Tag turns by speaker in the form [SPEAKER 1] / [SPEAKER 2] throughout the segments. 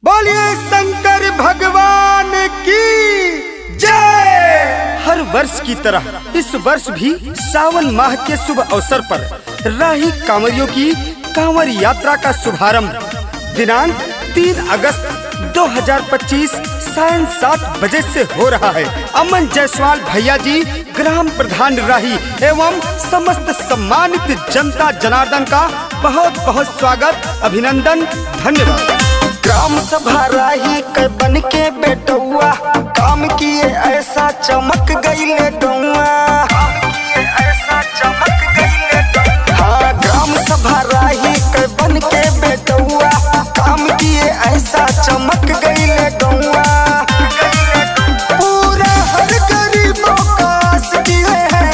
[SPEAKER 1] बोलिए शंकर भगवान की जय। हर वर्ष की तरह इस वर्ष भी सावन माह के शुभ अवसर पर राही कांवरियों की कांवर यात्रा का शुभारंभ दिनांक 3 अगस्त 2025 सायं 7 बजे से हो रहा है। अमन जायसवाल भैया जी, ग्राम प्रधान राही एवं समस्त सम्मानित जनता जनार्दन का बहुत बहुत स्वागत, अभिनंदन, धन्यवाद।
[SPEAKER 2] ग्राम सभा राही के बन के बेटुआ काम किए ऐसा चमक गईले गौआ। हाँ, ग्राम सभा राही के बन के बेटुआ काम किए ऐसा चमक गईले गौआ। पूरा हर गरीबों का आस किए हैं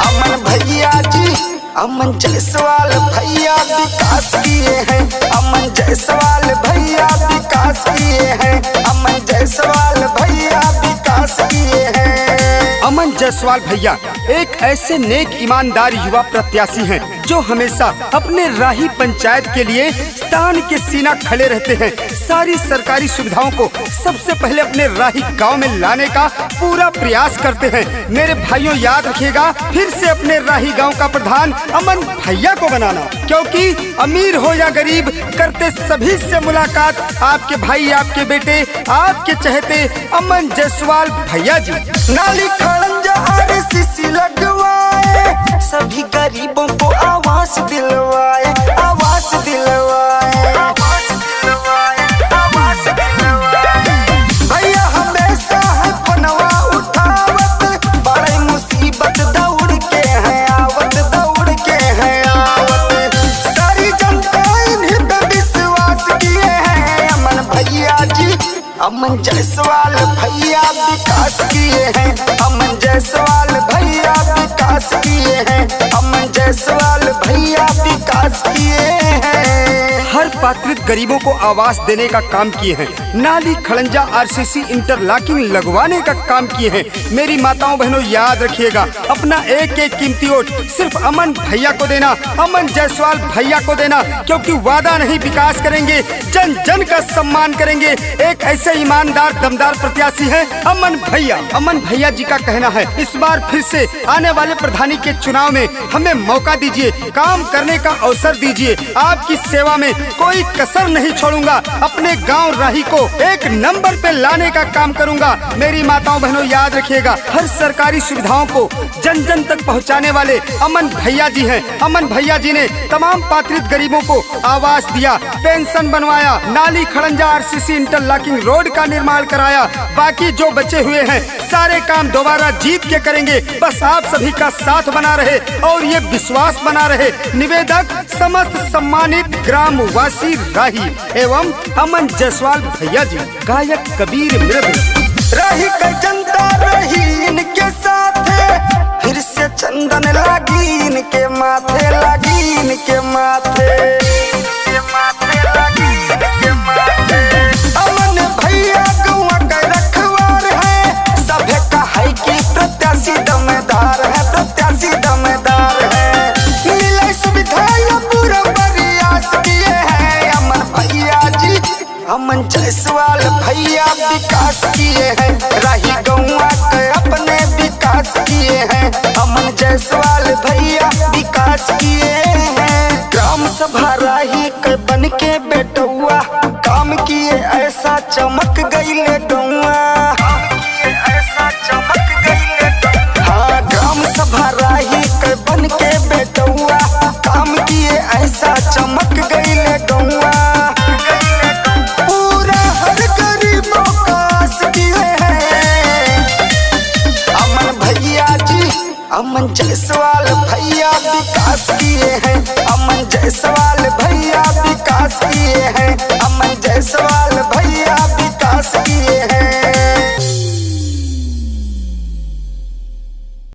[SPEAKER 2] अमन भैया जी, अमन जायसवाल भैया विकास किए हैं। अमन जायसवाल भैया विकास किए हैं। अमन जायसवाल भैया विकास किए हैं।
[SPEAKER 1] अमन जायसवाल भैया एक ऐसे नेक ईमानदार युवा प्रत्याशी हैं जो हमेशा अपने राही पंचायत के लिए तान के सीना खड़े रहते हैं। सारी सरकारी सुविधाओं को सबसे पहले अपने राही गांव में लाने का पूरा प्रयास करते हैं। मेरे भाइयों, याद रखिएगा, फिर से अपने राही गांव का प्रधान अमन भैया को बनाना, क्योंकि अमीर हो या गरीब करते सभी से मुलाकात आपके भाई, आपके बेटे, आपके चहेते अमन जायसवाल भैया जी।
[SPEAKER 2] नाली खड़ंजा आरसीसी लगवाए, सभी गरीबों को आवास दिलवाए, आवास दिलवाए, आवास दिलवाए, आवास दिलवाए। भैया हमेशा है पनवा उठावत, बड़ी मुसीबत दौड़ के है आवत, दौड़ के है आवत। सारी जनता इन्हीं पे विश्वास किए हैं अमन भैया जी। अमन जायसवाल भैया विकास किए हैं। अमन जायसवाल भैया विकास किए हैं। अमन जायसवाल भैया विकास किए हैं।
[SPEAKER 1] हर पात्रित गरीबों को आवास देने का काम किए हैं। नाली खड़ंजा आरसीसी इंटरलॉकिंग लगवाने का काम किए हैं। मेरी माताओं बहनों, याद रखिएगा, अपना एक एक कीमती वोट सिर्फ अमन भैया को देना, अमन जायसवाल भैया को देना, क्योंकि वादा नहीं, विकास करेंगे, जन जन का सम्मान करेंगे। एक ऐसे ईमानदार दमदार प्रत्याशी है अमन भैया। अमन भैया जी का कहना है, इस बार फिर से आने वाले प्रधानी के चुनाव में हमें मौका दीजिए, काम करने का अवसर दीजिए। आपकी सेवा में कोई कसर नहीं छोड़ूंगा। अपने गांव राही को एक नंबर पे लाने का काम करूंगा। मेरी माताओं बहनों, याद रखिएगा, हर सरकारी सुविधाओं को जन जन तक पहुंचाने वाले अमन भैया जी हैं। अमन भैया जी ने तमाम पात्रित गरीबों को आवास दिया, पेंशन बनवाया, नाली खड़ंजा आरसीसी इंटरलॉकिंग रोड का निर्माण कराया। बाकी जो बचे हुए हैं सारे काम दोबारा जीत के करेंगे। बस आप सभी का साथ बना रहे और ये विश्वास बना रहे। निवेदक समस्त सम्मानित ग्राम वासी राही एवं अमन जायसवाल भैया जी। गायक कबीर मृदंग।
[SPEAKER 2] राही का जनता रही इनके साथ है, फिर से चंदन लागी इनके माथे, लागी इनके माथे, माथे लागी इनके माथे। अमन भैया गौआ का रखवार है, सभे का है कि प्रत्याशी दमदार है, प्रत्याशी दमदार है। मिले सुविधा या पूरा प्रयास किए हैं अमन भैया जी। अमन जायसवाल भैया विकास किए हैं। राही गौआ के अपने विकास किए हैं। अमन जायसवाल भैया विकास किए हैं। ग्राम सभा राही के बन के बेटुआ काम किए ऐसा चमक गईले गौआ।